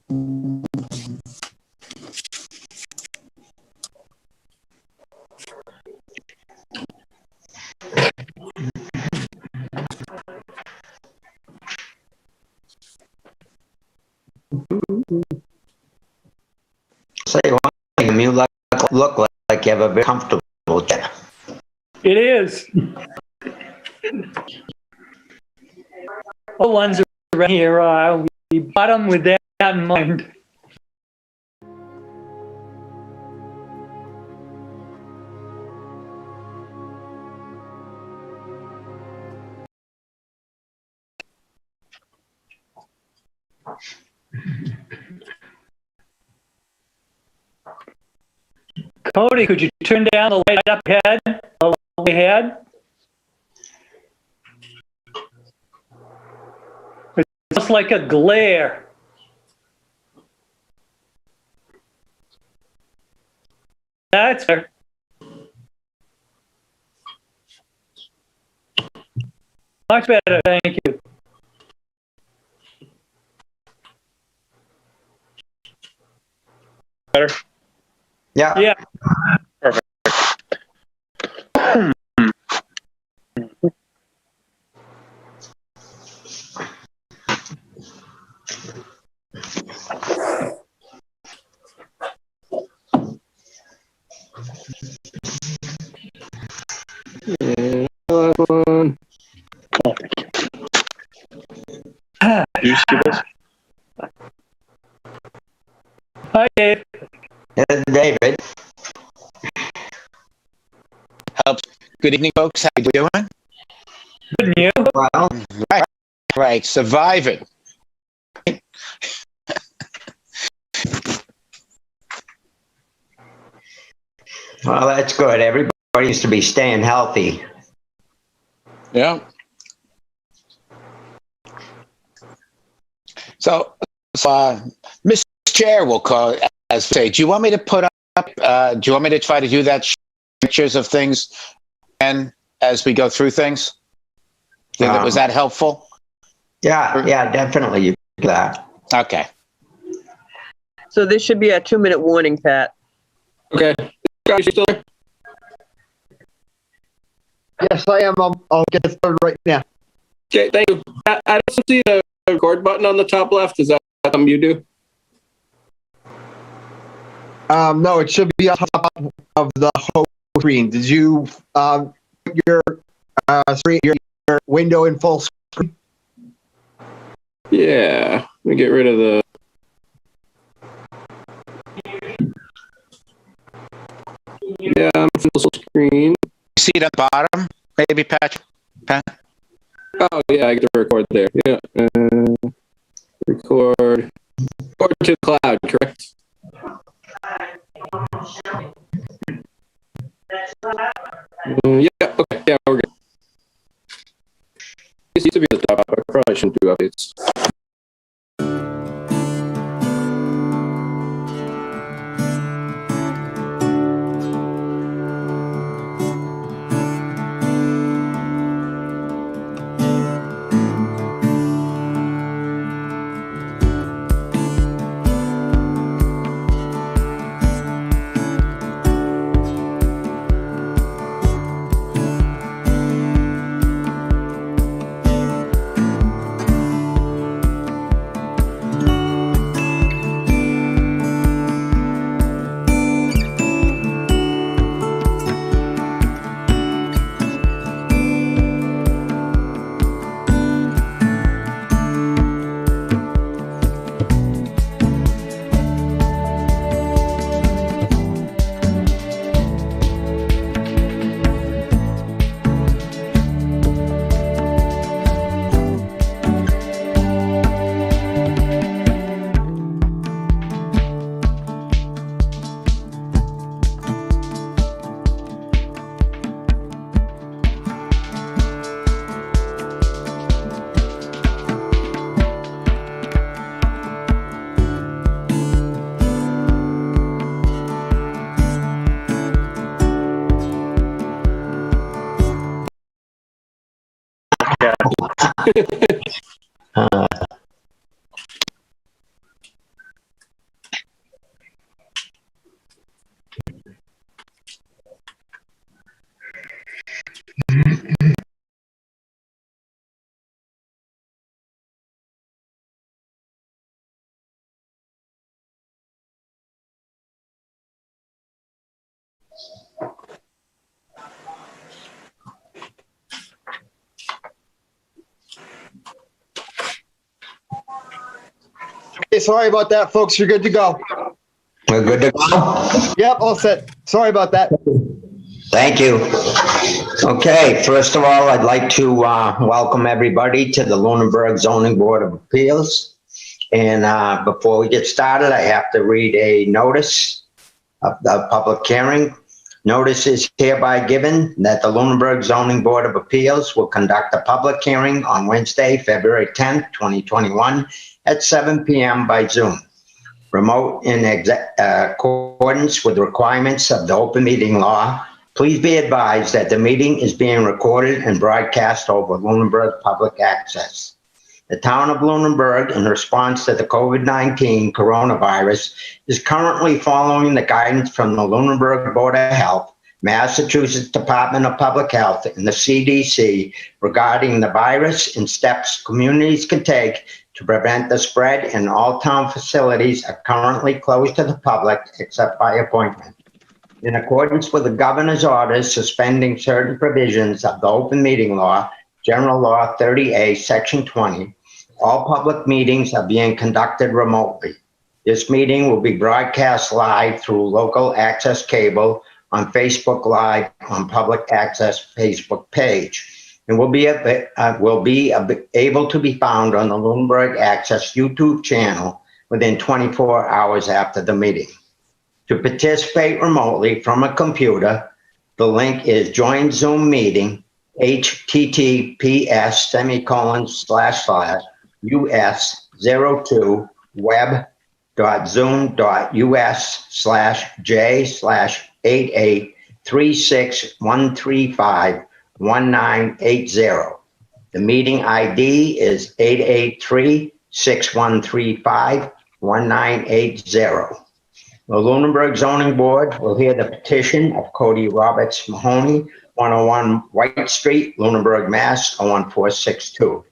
Say one thing, you look like you have a very comfortable chair. It is. All ones around here, we bought them with that in mind. Cody, could you turn down the light up ahead? It's just like a glare. That's fair. Much better, thank you. Better? Yeah. Yeah. Perfect. One. Oh, thank you. You see this? Hi, Dave. David. Helps. Good evening, folks. How you doing? Good news. Well, Right. Surviving. well, that's good. Everybody needs to be staying healthy. Yeah. So, Mr. Chair will call as say. Do you want me to put up? Do you want me to try to do that? Pictures of things, and as we go through things. Was that helpful? Yeah, definitely. You do that. Okay. So this should be a 2-minute warning, Pat. Okay. Guys, you still there? Yes, I am. I'll get it started right now. Okay, thank you. I don't see the record button on the top left. Is that something you do? No, it should be on top of the whole screen. Did you put your screen, your window in full screen? Yeah. Let me get rid of the. Yeah, I'm full screen. You see it at the bottom, maybe, Patrick? Pat? Oh, yeah, I get to record there. Yeah. Record to the cloud, correct? Yeah, okay. Yeah, we're good. It used to be the top. I probably shouldn't do updates. Okay, sorry about that, folks. You're good to go. We're good to go? Yep, all set. Sorry about that. Thank you. Okay, first of all, I'd like to welcome everybody to the Lunenburg Zoning Board of Appeals. And before we get started, I have to read a notice of the public hearing. Notice is hereby given that the Lunenburg Zoning Board of Appeals will conduct a public hearing on Wednesday, February 10th, 2021 at 7 p.m. by Zoom. Remote in accordance with the requirements of the open meeting law. Please be advised that the meeting is being recorded and broadcast over Lunenburg Public Access. The town of Lunenburg, in response to the COVID-19 coronavirus, is currently following the guidance from the Lunenburg Board of Health, Massachusetts Department of Public Health, and the CDC regarding the virus and steps communities can take to prevent the spread, and all town facilities are currently closed to the public except by appointment. In accordance with the governor's orders suspending certain provisions of the open meeting law, General Law 30A, Section 20, all public meetings are being conducted remotely. This meeting will be broadcast live through local access cable on Facebook Live on Public Access Facebook page, and will be able to be found on the Lunenburg Access YouTube channel within 24 hours after the meeting. To participate remotely from a computer, the link is Join Zoom Meeting, https://us.zoom.us/88361351351980. The meeting ID is 883-6135-1980. The Lunenburg Zoning Board will hear the petition of Cody Roberts Mahoney, 101 White Street, Lunenburg, Mass. 01462.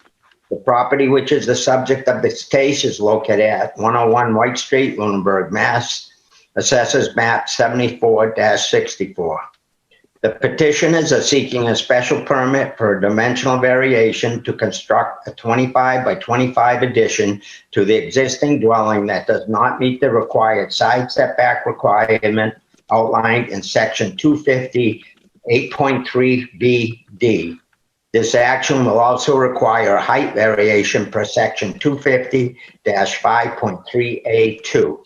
The property which is the subject of this case is located at 101 White Street, Lunenburg, Mass. Assessors map 74-64. The petitioners are seeking a special permit for a dimensional variation to construct a 25 by 25 addition to the existing dwelling that does not meet the required side setback requirement outlined in section 250, 8.3BD. This action will also require a height variation per section 250-5.3A2.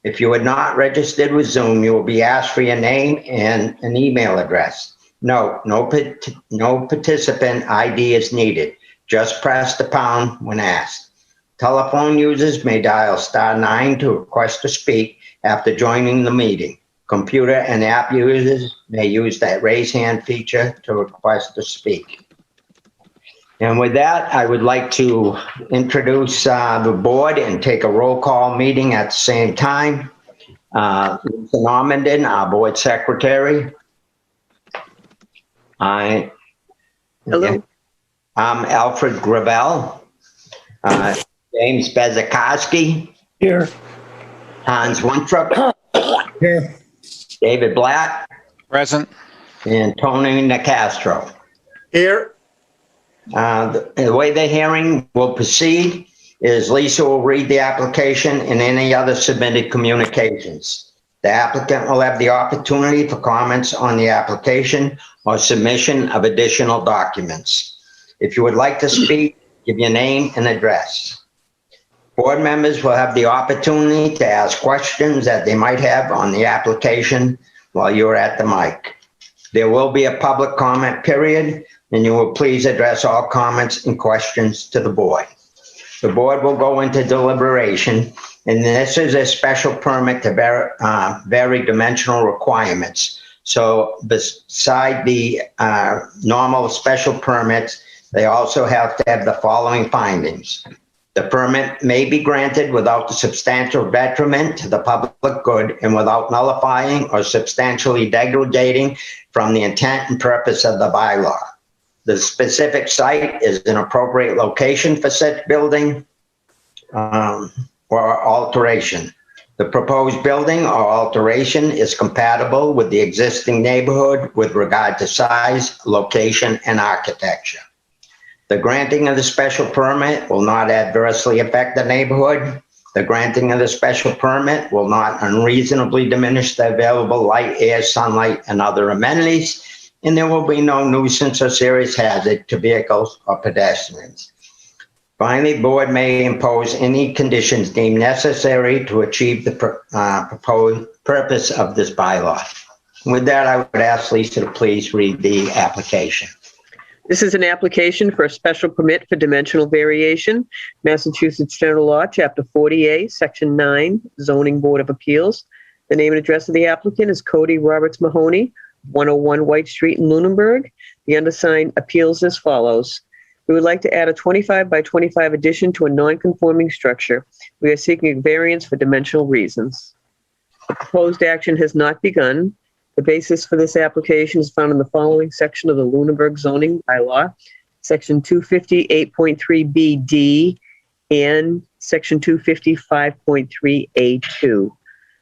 If you are not registered with Zoom, you will be asked for your name and an email address. No participant ID is needed. Just press the pound when asked. Telephone users may dial *9 to request to speak after joining the meeting. Computer and app users may use that raise hand feature to request to speak. And with that, I would like to introduce the board and take a roll call meeting at the same time. Lisa Normandin, our board secretary. Hello. I'm Alfred Gravel. James Bezikowski. Here. Hans Winthrop. Here. David Black. Present. And Tony Nicastro. Here. The way the hearing will proceed is Lisa will read the application and any other submitted communications. The applicant will have the opportunity for comments on the application or submission of additional documents. If you would like to speak, give your name and address. Board members will have the opportunity to ask questions that they might have on the application while you're at the mic. There will be a public comment period, and you will please address all comments and questions to the board. The board will go into deliberation, and this is a special permit to vary dimensional requirements. So beside the normal special permits, they also have to have the following findings. The permit may be granted without the substantial detriment to the public good and without nullifying or substantially degrading from the intent and purpose of the bylaw. The specific site is an appropriate location for such building or alteration. The proposed building or alteration is compatible with the existing neighborhood with regard to size, location, and architecture. The granting of the special permit will not adversely affect the neighborhood. The granting of the special permit will not unreasonably diminish the available light, air, sunlight, and other amenities, and there will be no nuisance or serious hazard to vehicles or pedestrians. Finally, board may impose any conditions deemed necessary to achieve the proposed purpose of this bylaw. With that, I would ask Lisa to please read the application. This is an application for a special permit for dimensional variation, Massachusetts General Law, Chapter 40A, Section 9, Zoning Board of Appeals. The name and address of the applicant is Cody Roberts Mahoney, 101 White Street in Lunenburg. The undersigned appeals as follows. We would like to add a 25 by 25 addition to a non-conforming structure. We are seeking a variance for dimensional reasons. The proposed action has not begun. The basis for this application is found in the following section of the Lunenburg zoning bylaw, Section 258.3BD and Section 255.3A2.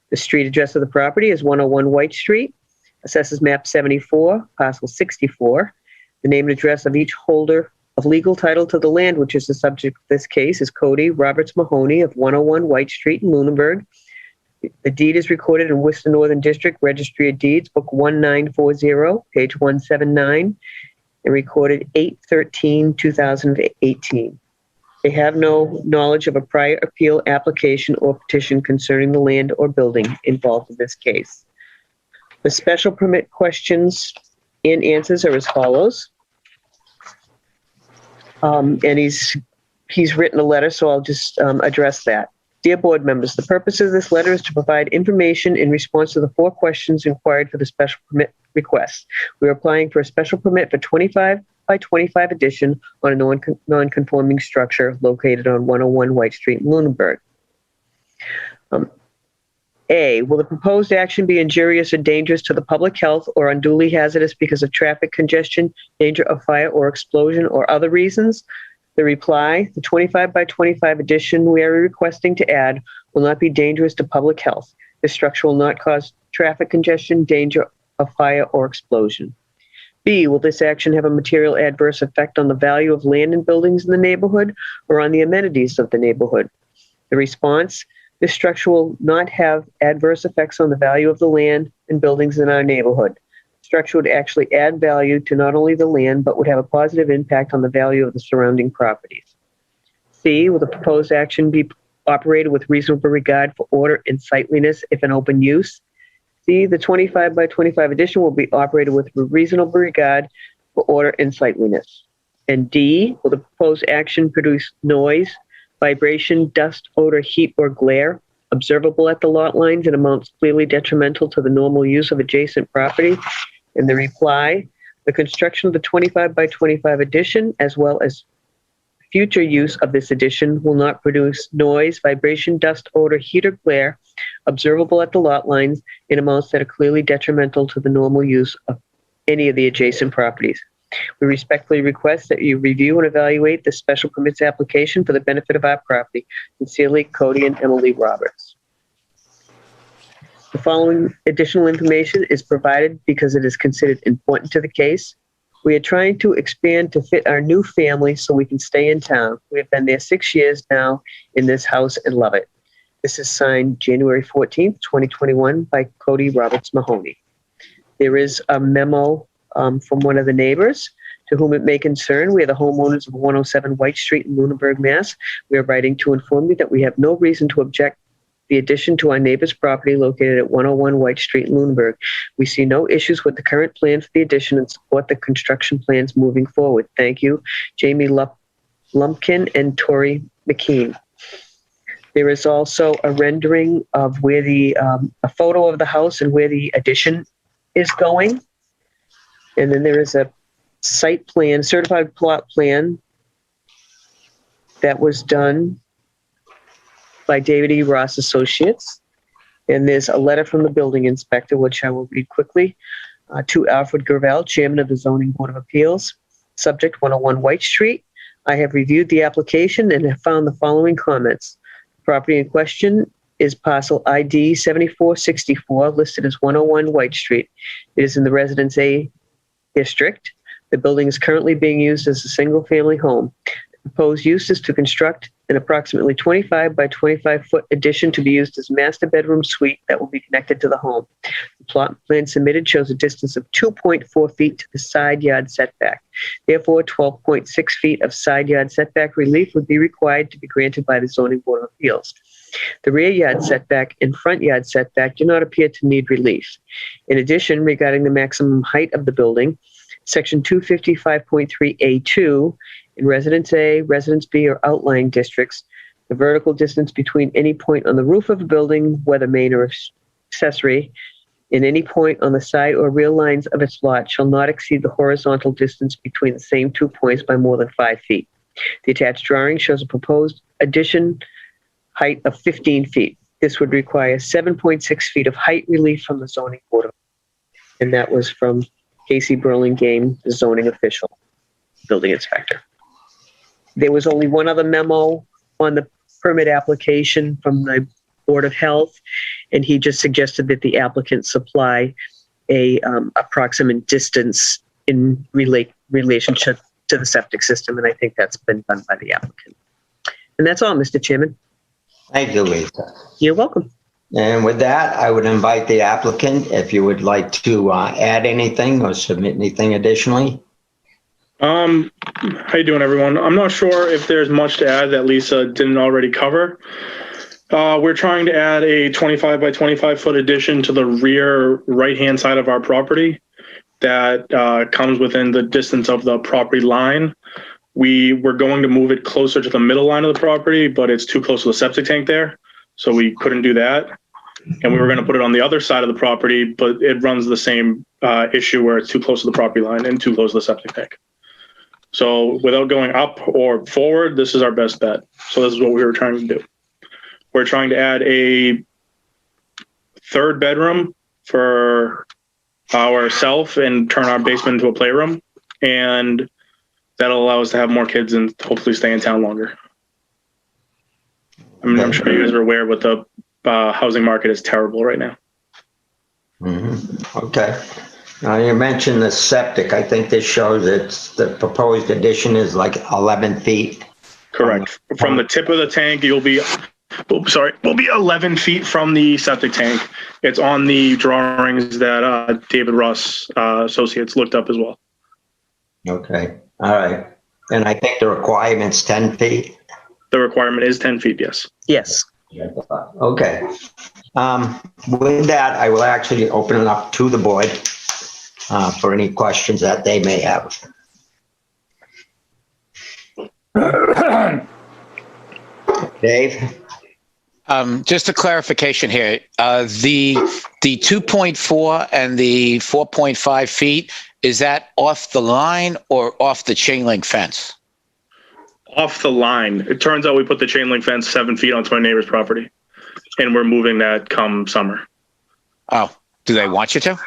The street address of the property is 101 White Street, assesses map 74, parcel 64. The name and address of each holder of legal title to the land, which is the subject of this case, is Cody Roberts Mahoney of 101 White Street in Lunenburg. The deed is recorded in Worcester Northern District Registry of Deeds, Book 1940, page 179, and recorded 8/13/2018. They have no knowledge of a prior appeal, application, or petition concerning the land or building involved in this case. The special permit questions and answers are as follows. And he's written a letter, so I'll just address that. Dear board members, the purpose of this letter is to provide information in response to the 4 questions inquired for the special permit request. We are applying for a special permit for 25 by 25 addition on a non-conforming structure located on 101 White Street in Lunenburg. A, will the proposed action be injurious or dangerous to the public health or unduly hazardous because of traffic congestion, danger of fire or explosion, or other reasons? The reply, the 25 by 25 addition we are requesting to add will not be dangerous to public health. This structure will not cause traffic congestion, danger of fire or explosion. B, will this action have a material adverse effect on the value of land and buildings in the neighborhood or on the amenities of the neighborhood? The response, this structure will not have adverse effects on the value of the land and buildings in our neighborhood. The structure would actually add value to not only the land, but would have a positive impact on the value of the surrounding properties. C, will the proposed action be operated with reasonable regard for order and sightliness if an open use? C, the 25 by 25 addition will be operated with reasonable regard for order and sightliness. And D, will the proposed action produce noise, vibration, dust, odor, heat, or glare observable at the lot lines in amounts clearly detrimental to the normal use of adjacent property? And the reply, the construction of the 25 by 25 addition, as well as future use of this addition, will not produce noise, vibration, dust, odor, heat, or glare observable at the lot lines in amounts that are clearly detrimental to the normal use of any of the adjacent properties. We respectfully request that you review and evaluate the special permits application for the benefit of our property. Sincerely, Cody and Emily Roberts. The following additional information is provided because it is considered important to the case. We are trying to expand to fit our new family so we can stay in town. We have been there 6 years now in this house and love it. This is signed January 14th, 2021 by Cody Roberts Mahoney. There is a memo from one of the neighbors to whom it may concern. We are the homeowners of 107 White Street in Lunenburg, Mass. We are writing to inform you that we have no reason to object the addition to our neighbor's property located at 101 White Street in Lunenburg. We see no issues with the current plan for the addition and support the construction plans moving forward. Thank you, Jamie Lumpkin and Tori McKean. There is also a rendering of where a photo of the house and where the addition is going. And then there is a site plan, certified plot plan that was done by David E. Ross Associates. And there's a letter from the building inspector, which I will read quickly, to Alfred Gravel, Chairman of the Zoning Board of Appeals, subject 101 White Street. I have reviewed the application and have found the following comments. The property in question is parcel ID 7464, listed as 101 White Street. It is in the Residence A district. The building is currently being used as a single-family home. The proposed use is to construct an approximately 25 by 25-foot addition to be used as master bedroom suite that will be connected to the home. The plot plan submitted shows a distance of 2.4 feet to the side yard setback. Therefore, 12.6 feet of side yard setback relief would be required to be granted by the Zoning Board of Appeals. The rear yard setback and front yard setback do not appear to need relief. In addition, regarding the maximum height of the building, Section 255.3A2, in Residence A, Residence B, or outlying districts, the vertical distance between any point on the roof of a building, whether main or accessory, in any point on the side or rear lines of its lot shall not exceed the horizontal distance between the same 2 points by more than 5 feet. The attached drawing shows a proposed addition height of 15 feet. This would require 7.6 feet of height relief from the zoning board. And that was from Casey Burlingame, the zoning official, building inspector. There was only one other memo on the permit application from the Board of Health, and he just suggested that the applicant supply a approximate distance in relationship to the septic system, and I think that's been done by the applicant. And that's all, Mr. Chairman. Thank you, Lisa. You're welcome. And with that, I would invite the applicant if you would like to add anything or submit anything additionally. How you doing, everyone? I'm not sure if there's much to add that Lisa didn't already cover. We're trying to add a 25 by 25 foot addition to the rear right-hand side of our property that comes within the distance of the property line. We were going to move it closer to the middle line of the property, but it's too close to the septic tank there, so we couldn't do that. And we were going to put it on the other side of the property, but it runs the same issue where it's too close to the property line and too close to the septic tank. So without going up or forward, this is our best bet. So this is what we were trying to do. We're trying to add a third bedroom for ourselves and turn our basement into a playroom. And that'll allow us to have more kids and hopefully stay in town longer. I mean, I'm sure you guys are aware, but the housing market is terrible right now. Mm-hmm. Okay. Now you mentioned the septic. I think this shows it's the proposed addition is like 11 feet. Correct. From the tip of the tank, we'll be 11 feet from the septic tank. It's on the drawings that David Ross Associates looked up as well. Okay. All right. And I think the requirement's 10 feet. The requirement is 10 feet, yes. Yes. Okay. With that, I will actually open it up to the board for any questions that they may have. Dave? Just a clarification here. The 2.4 and the 4.5 feet, is that off the line or off the chain link fence? Off the line. It turns out we put the chain link fence 7 feet onto our neighbor's property, and we're moving that come summer. Oh, do they want you to?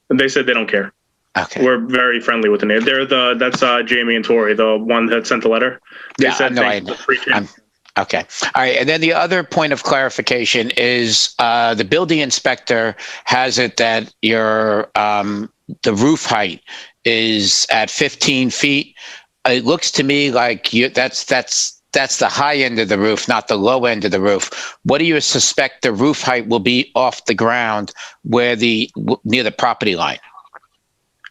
And they said they don't care. Okay. We're very friendly with the neighbor. That's Jamie and Tori, the one that sent the letter. They said okay. All right. And then the other point of clarification is the building inspector has it that your the roof height is at 15 feet. It looks to me like that's the high end of the roof, not the low end of the roof. What do you suspect the roof height will be off the ground near the property line?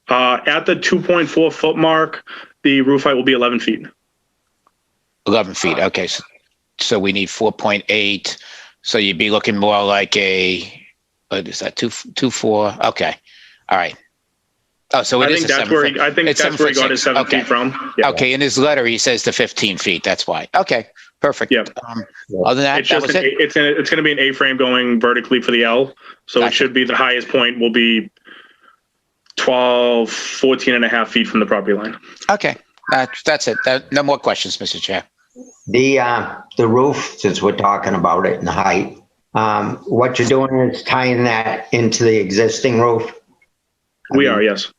At the 2.4 foot mark, the roof height will be 11 feet. 11 feet. Okay. So we need 4.8. So you'd be looking more like what is that? 2.4. Okay. All right. Oh, so I think that's where he got his 7 feet from. Yeah. Okay. In his letter, he says the 15 feet. That's why. Okay. Perfect. Yeah. Other than that, that was it. It's going to be an A-frame going vertically for the L. So It should be the highest point will be 14 and a half feet from the property line. Okay. That's it. No more questions, Mr. Chair. The roof, since we're talking about it and the height, what you're doing is tying that into the existing roof? We are, yes.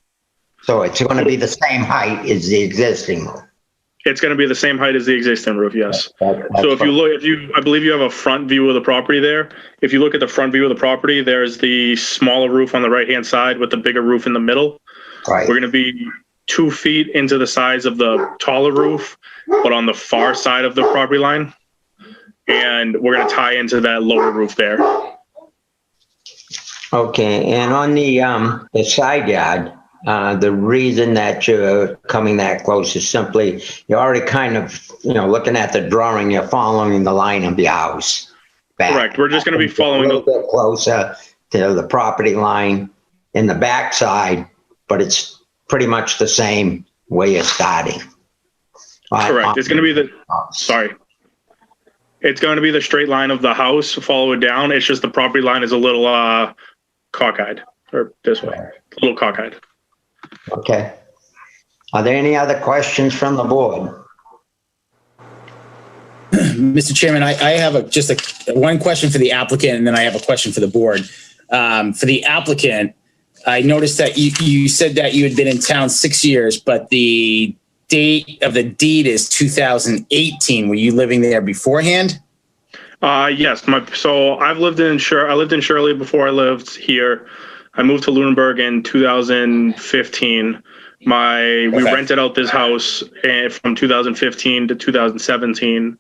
So it's going to be the same height as the existing roof? It's going to be the same height as the existing roof, yes. That's So if you fine. look, I believe you have a front view of the property there. If you look at the front view of the property, there's the smaller roof on the right-hand side with the bigger roof in the middle. Right. We're going to be 2 feet into the size of the taller roof, but on the far side of the property line. And we're going to tie into that lower roof there. Okay, and on the side yard, the reason that you're coming that close is simply, you're already kind of, looking at the drawing, you're following the line of the house. back. Correct. We're just going to be A following little bit closer to the property line in the backside, but it's pretty much the same way you're starting. Correct. It's going to be it's going to be the straight line of the house, follow it down. It's just the property line is a little cockeyed, or this way, a little cockeyed. Okay. Are there any other questions from the board? Mr. Chairman, I have one question for the applicant, and then I have a question for the board. For the applicant, I noticed that you said that you had been in town 6 years, but the date of the deed is 2018. Were you living there beforehand? Yes. So I lived in Shirley before I lived here. I moved to Lunenburg in 2015. We rented out this house from 2015 to 2017.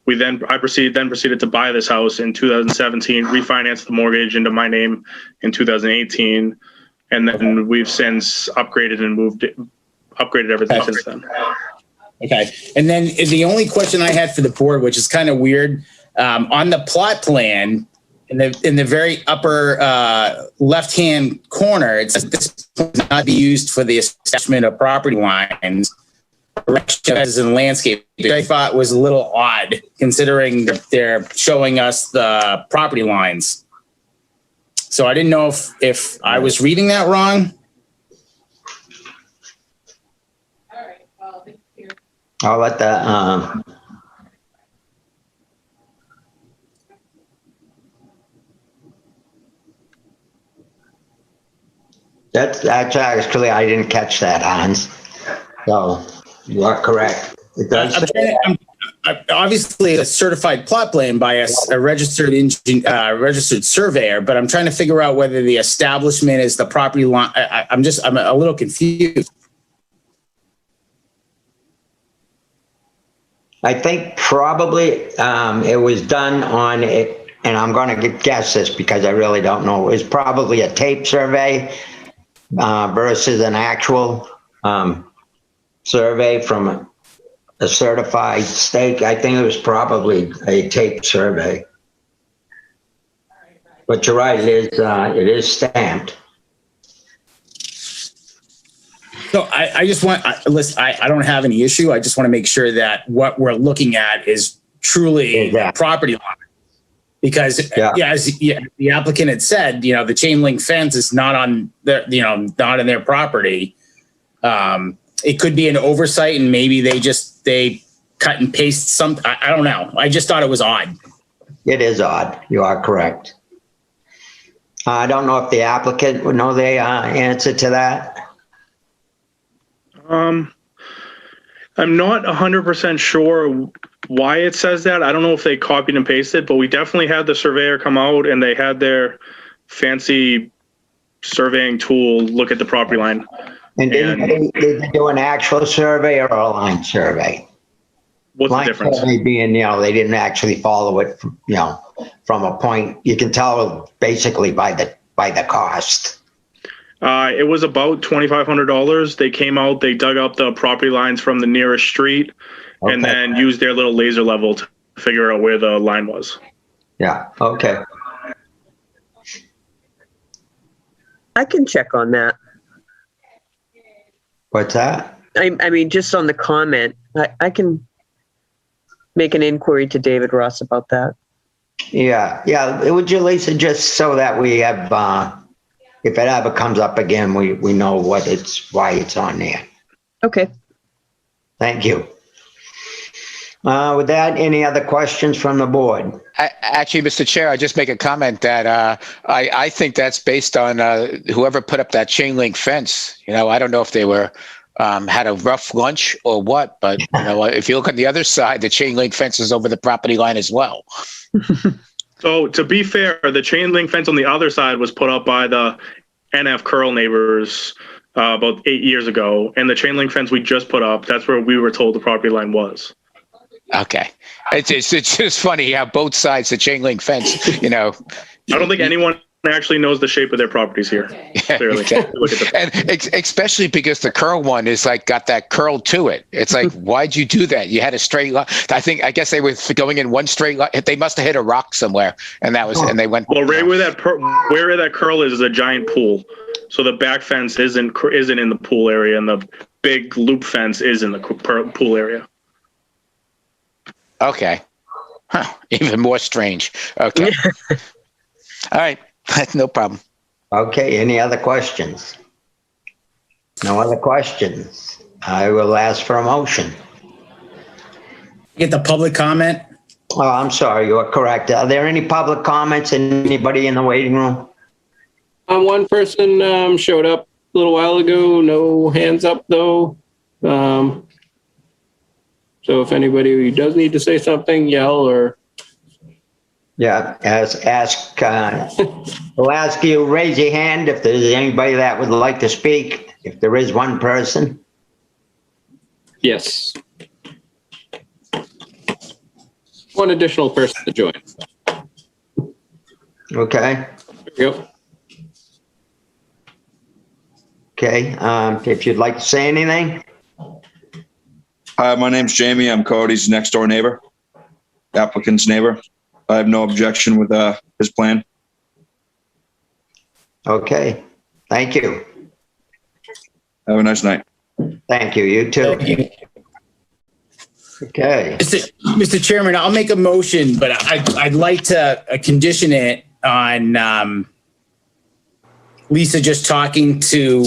I proceeded to buy this house in 2017, refinanced the mortgage into my name in 2018, and then we've since upgraded everything since then. Okay. And then the only question I had for the board, which is kind of weird, on the plot plan, in the very upper left-hand corner, it says this will not be used for the establishment of property lines, as in landscape, which I thought was a little odd, considering they're showing us the property lines. So I didn't know if I was reading that wrong. I'll let the, that's actually, I didn't catch that, Hans. So you are correct. It does say Obviously, a certified plot plan by a registered registered surveyor, but I'm trying to figure out whether the establishment is the property line. I'm a little confused. I think probably it was done on it, and I'm going to guess this because I really don't know. It was probably a tape survey versus an actual survey from a certified stake. I think it was probably a tape survey. But you're right, it is stamped. So I just want, listen, I don't have any issue. I just want to make sure that what we're looking at is truly property line. Because as the applicant had said, the chain link fence is not on their, not in their property. It could be an oversight, and maybe they cut and paste some. I don't know. I just thought it was odd. It is odd. You are correct. I don't know if the applicant would know the answer to that. I'm not 100% sure why it says that. I don't know if they copied and pasted, but we definitely had the surveyor come out and they had their fancy surveying tool look at the property line. And did they do an actual survey or a line survey? What's the difference? Line survey being, they didn't actually follow it, from a point. You can tell basically by the cost. It was about $2,500. They came out, they dug up the property lines from the nearest street, and then used their little laser level to figure out where the line was. Yeah. Okay. I can check on that. What's that? I mean, just on the comment, I can make an inquiry to David Ross about that. Yeah. Would you, Lisa, just so that we have, if it ever comes up again, we know why it's on there. Okay. Thank you. With that, any other questions from the board? Actually, Mr. Chair, I just make a comment that I think that's based on whoever put up that chain link fence. I don't know if they were had a rough lunch or what, but if you look at the other side, the chain link fence is over the property line as well. So to be fair, the chain link fence on the other side was put up by the NF Curl neighbors about 8 years ago. And the chain link fence we just put up, that's where we were told the property line was. Okay. It's just funny how both sides, the chain link fence, I don't think anyone actually knows the shape of their properties here. Clearly. Exactly. Look at the And especially because the curl one is like got that curl to it. It's like, why'd you do that? You had a straight line. I guess they were going in one straight line. They must have hit a rock somewhere, and and they went. Well, right where that curl is a giant pool. So the back fence isn't in the pool area, and the big loop fence is in the pool area. Okay. Huh. Even more strange. Okay. All right. No problem. Okay, any other questions? No other questions. I will ask for a motion. Get the public comment. Oh, I'm sorry, you are correct. Are there any public comments? Anybody in the waiting room? One person showed up a little while ago. No hands up though. So if anybody does need to say something, yell or. Yeah, we'll ask you, raise your hand if there's anybody that would like to speak, if there is one person. Yes. One additional person to join. Okay, There we go. okay, if you'd like to say anything. Hi, my name's Jamie. I'm Cody's next door neighbor, applicant's neighbor. I have no objection with his plan. Okay, thank you. Have a nice night. Thank you, you too. Okay, Mr. Chairman, I'll make a motion, but I'd like to condition it on Lisa just talking to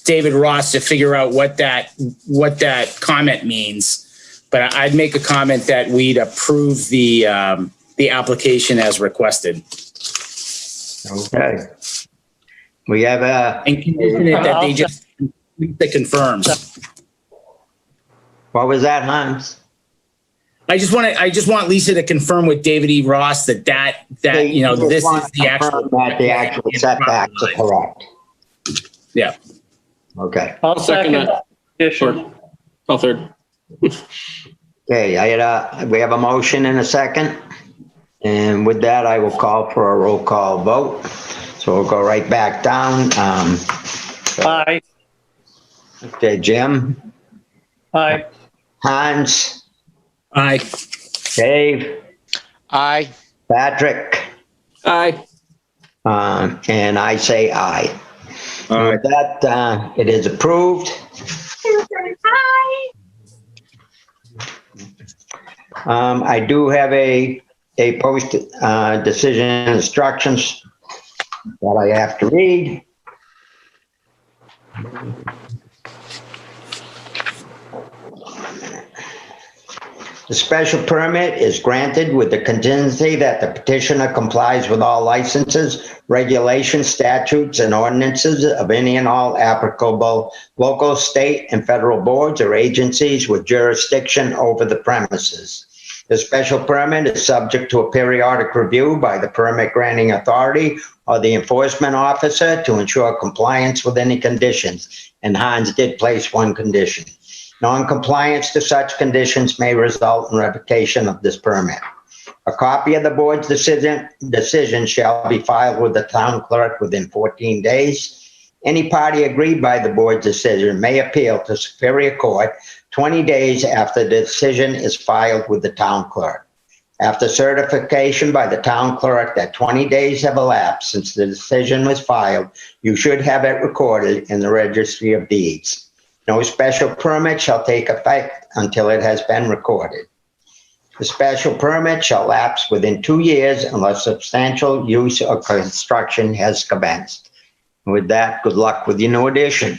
David Ross to figure out what that comment means. But I'd make a comment that we'd approve the application as requested. okay. We have And condition it that they just Lisa confirms. what was that, Hans? I just want Lisa to confirm with David E. Ross that this is the actual. That the actual setbacks are correct. Yeah. Okay. I'll Second second that. addition. I'll third. Okay, we have a motion and a second. And with that, I will call for a roll call vote. So we'll go right back down. Aye. Okay, Jim, Aye. Hans, Aye. Dave, Aye. Patrick, Aye. and I say aye. Aye. With that, it is approved. I do have a post decision instructions that I have to read. The special permit is granted with the contingency that the petitioner complies with all licenses, regulations, statutes, and ordinances of any and all applicable local, state, and federal boards or agencies with jurisdiction over the premises. The special permit is subject to a periodic review by the permit granting authority or the enforcement officer to ensure compliance with any conditions, and Hans did place one condition. Non-compliance to such conditions may result in revocation of this permit. A copy of the board's decision shall be filed with the town clerk within 14 days. Any party aggrieved by the board's decision may appeal to Superior Court 20 days after the decision is filed with the town clerk. After certification by the town clerk that 20 days have elapsed since the decision was filed, you should have it recorded in the Registry of Deeds. No special permit shall take effect until it has been recorded. The special permit shall lapse within 2 years unless substantial use or construction has commenced. And with that, good luck with your new addition.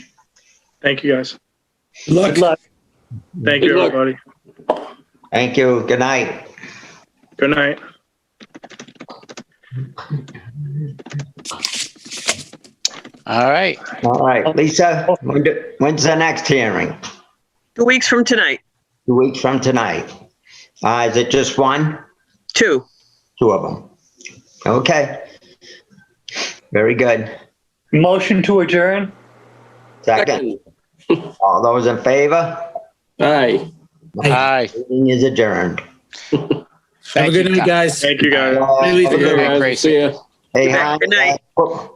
Thank you, guys. Good luck. Thank Good you, luck. everybody. Thank you. Good night. Good night. All right. All right, Lisa, when's the next hearing? 2 weeks from tonight. 2 weeks from tonight. Is it just one? 2. 2 of them. Okay. Very good. Motion to adjourn? Second. All those in favor? Aye. Aye. Meeting is adjourned. Have a Thank good you, night, guys. Thank you, guys. Take care, Good night, guys. Gracie. See ya. Hey, Good night. Hans,